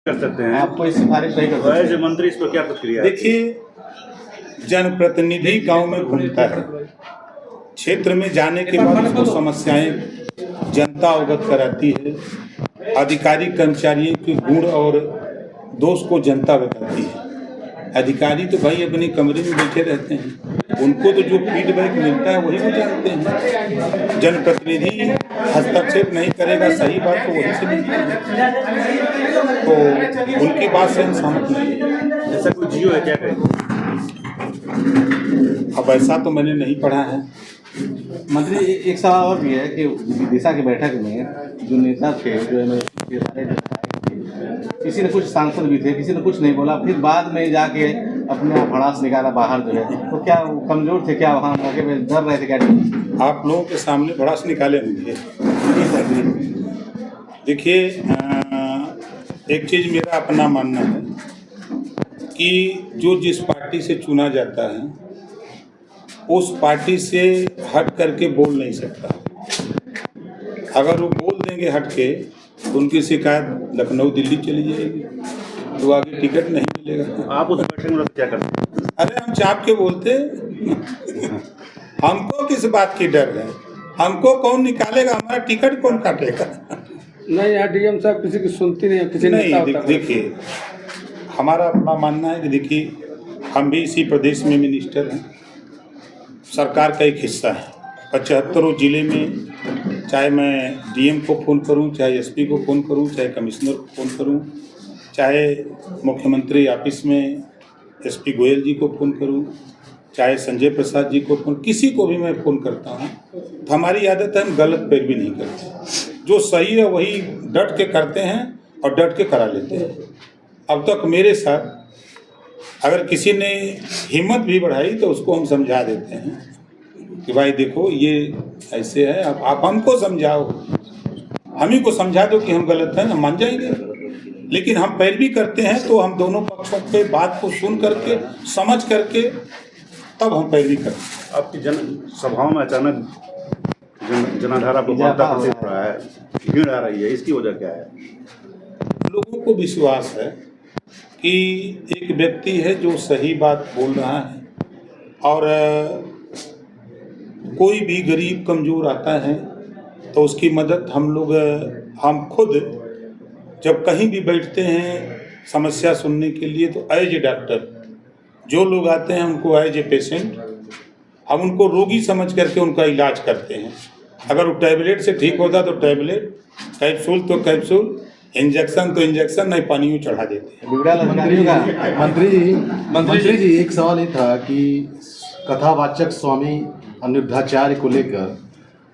कर सकते हैं, आप कोई सिफारिश नहीं कर सकते। ऐसे मंत्री इस पर क्या प्रतिक्रिया? देखिए, जनप्रतिनिधि गांव में घूमता है, क्षेत्र में जाने के बाद उसको समस्याएं जनता अवगत कराती है, अधिकारी कर्मचारियों के गुण और दोष को जनता बताती है। अधिकारी तो भाई अपने कमरे में बैठे रहते हैं, उनको तो जो फीडबैक मिलता है वही वो जानते हैं। जनप्रतिनिधि हस्तक्षेप नहीं करेगा, सही बात तो वही से मिलती है, तो उनकी बात से हम सहमत नहीं है। ऐसा कोई जियो है क्या कहें? अब ऐसा तो मैंने नहीं पढ़ा है। मंत्री, एक सवाल और भी है कि विदिशा की बैठक में जो नेता थे, जो किसी ने कुछ सांसद भी थे, किसी ने कुछ नहीं बोला, फिर बाद में जाके अपने भड़ास निकाला बाहर जो है, तो क्या वो कमजोर थे क्या? वहाँ मौके पे डर रहे थे क्या? आप लोगों के सामने भड़ास निकाले होंगे। देखिए, एक चीज़ मेरा अपना मानना है कि जो जिस पार्टी से चुना जाता है उस पार्टी से हट करके बोल नहीं सकता। अगर वो बोल देंगे हट के तो उनकी शिकायत लखनऊ दिल्ली चली जाएगी, तो आगे टिकट नहीं मिलेगा। आप उस बैठक में क्या करते हैं? अरे हम चाप के बोलते हमको किस बात की डर है? हमको कौन निकालेगा? हमारा टिकट कौन काटेगा? नहीं, यहाँ डीएम साहब किसी की सुनती नहीं, किसी नहीं। देखिए, हमारा अपना मानना है कि देखिए, हम भी इसी प्रदेश में मिनिस्टर हैं, सरकार का एक हिस्सा है। 75 जिले में, चाहे मैं डीएम को फ़ोन करूं, चाहे एसपी को फ़ोन करूं, चाहे कमिश्नर को फ़ोन करूं, चाहे मुख्यमंत्री ऑफिस में एसपी गोयल जी को फ़ोन करूं, चाहे संजय प्रसाद जी को फ़ोन, किसी को भी मैं फ़ोन करता हूं, तो हमारी आदत है हम गलत पैरवी नहीं करते। जो सही है वही डट के करते हैं और डट के करा लेते हैं। अब तक मेरे साथ अगर किसी ने हिम्मत भी बढ़ाई तो उसको हम समझा देते हैं कि भाई देखो ये ऐसे है, अब आप हमको समझाओ, हम ही को समझा दो कि हम गलत हैं, हम मान जाएंगे। लेकिन हम पैरवी करते हैं तो हम दोनों पक्षों के बात को सुन करके, समझ करके, तब हम पैरवी करते हैं। आपकी जन सभाओं में अचानक जनाधारा को बढ़ता प्रतीत रहा है, भीड़ आ रही है, इसकी वजह क्या है? लोगों को विश्वास है कि एक व्यक्ति है जो सही बात बोल रहा है, और कोई भी गरीब कमज़ोर आता है तो उसकी मदद हम खुद जब कहीं भी बैठते हैं समस्या सुनने के लिए, तो एज ए डॉक्टर जो लोग आते हैं उनको एज ए पेशेंट हम उनको रोगी समझ करके उनका इलाज करते हैं। अगर वो टैबलेट से ठीक होता तो टैबलेट, कैप्सूल तो कैप्सूल, इंजेक्शन तो इंजेक्शन, नहीं पानी में चढ़ा देते हैं। मंत्री जी, एक सवाल ये था कि कथावाचक स्वामी अनिरुद्धाचार्य को लेकर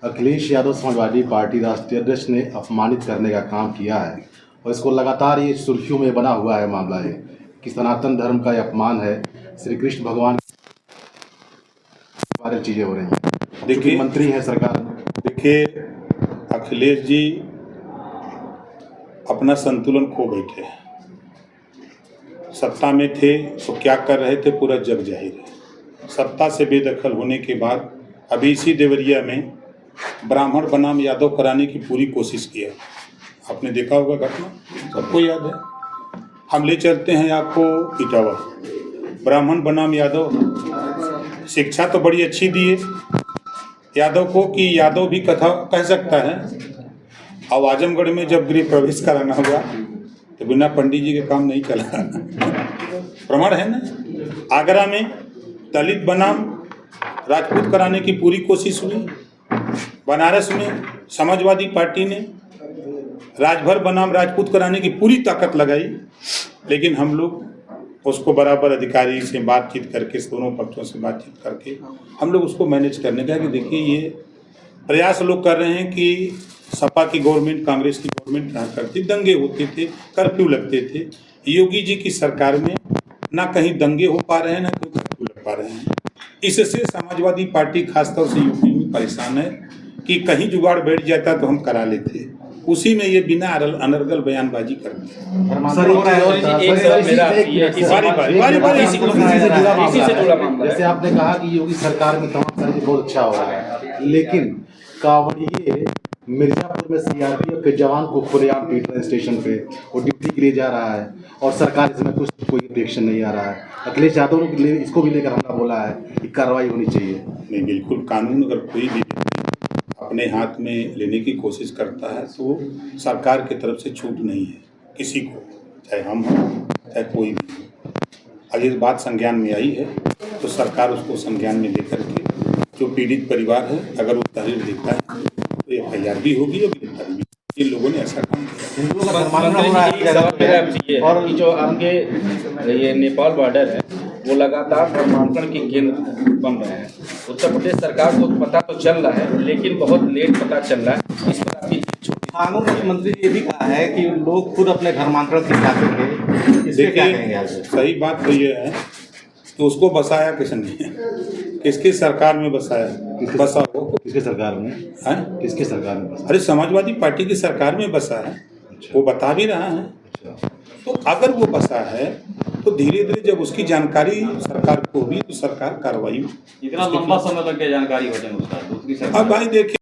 अखिलेश यादव समाजवादी पार्टी राष्ट्रीय अध्यक्ष ने अपमानित करने का काम किया है, और इसको लगातार ये सुर्खियों में बना हुआ है मामला है कि सनातन धर्म का ये अपमान है, श्री कृष्ण भगवान के बारे में चीज़ें हो रही हैं। देखिए, मंत्री हैं सरकार में। देखिए, अखिलेश जी अपना संतुलन खो बैठे हैं। सत्ता में थे तो क्या कर रहे थे पूरा जग जाहिर है। सत्ता से बेदखल होने के बाद अभी इसी देवरिया में ब्राह्मण बनाम यादव कराने की पूरी कोशिश किया। आपने देखा होगा घटना, सबको याद है। हम ले चलते हैं आपको इटावा, ब्राह्मण बनाम यादव। शिक्षा तो बड़ी अच्छी दी है यादव को कि यादव भी कथा कह सकता है। अब आजमगढ़ में जब गृह प्रवेश कराना हुआ तो बिना पंडित जी के काम नहीं चला, प्रमाण है ना। आगरा में दलित बनाम राजपूत कराने की पूरी कोशिश हुई। बनारस में समाजवादी पार्टी ने राजभर बनाम राजपूत कराने की पूरी ताकत लगाई, लेकिन हम लोग उसको बराबर अधिकारी से बातचीत करके, दोनों पक्षों से बातचीत करके हम लोग उसको मैनेज करने का कि देखिए ये प्रयास लोग कर रहे हैं कि सपा की गवर्नमेंट, कांग्रेस की गवर्नमेंट क्या करती, दंगे होते थे, कर्फ्यू लगते थे। योगी जी की सरकार में ना कहीं दंगे हो पा रहे हैं, ना कहीं कर्फ्यू लग पा रहे हैं। इससे समाजवादी पार्टी खासतौर से यूपी में परेशान है कि कहीं जुगाड़ बैठ जाता तो हम करा लेते। उसी में ये बिना अनर्गल बयानबाजी करते हैं। जैसे आपने कहा कि योगी सरकार में तमाम सारी बहुत अच्छा हो रहा है, लेकिन कांवड़िए मिर्जापुर में सीआरपीएफ के जवान को खुलेआम पीट रहे हैं स्टेशन पे, वो ड्यूटी के लिए जा रहा है और सरकार इसमें कुछ कोई एक्शन नहीं आ रहा है। अखिलेश यादव ने इसको भी लेकर हमला बोला है कि कार्रवाई होनी चाहिए। नहीं, बिल्कुल कानून अगर कोई भी अपने हाथ में लेने की कोशिश करता है तो सरकार की तरफ से छूट नहीं है किसी को, चाहे हम हों चाहे कोई भी हो। अगर इस बात संज्ञान में आई है तो सरकार उसको संज्ञान में लेकर के जो पीड़ित परिवार है अगर वो तहरीर देता है तो FIR भी होगी और गिरफ्तारी भी। इन लोगों ने ऐसा काम किया। हिंदुओं का धर्मांतरण हो रहा है जगह पे। और जो आगे ये नेपाल बॉर्डर है वो लगातार धर्मांतरण के केंद्र बन रहे हैं। उत्तर प्रदेश सरकार को पता तो चल रहा है लेकिन बहुत लेट पता चल रहा है। इस पर अभी कानून मंत्री जी ये भी कहा है कि लोग खुद अपने धर्मांतरण की चाहते थे, इससे क्या कहेंगे आप? सही बात तो ये है तो उसको बसाया किसने, किसकी सरकार में बसाया, बसा हो किसके सरकार में है? किसके सरकार में बसा? अरे समाजवादी पार्टी की सरकार में बसा है, वो बता भी रहा है। अच्छा, तो अगर वो बसा है तो धीरे धीरे जब उसकी जानकारी सरकार को होगी तो सरकार कार्रवाई। इतना लंबा समय लग गया जानकारी होने में उसका, दूसरी सरकार। अब भाई देखिए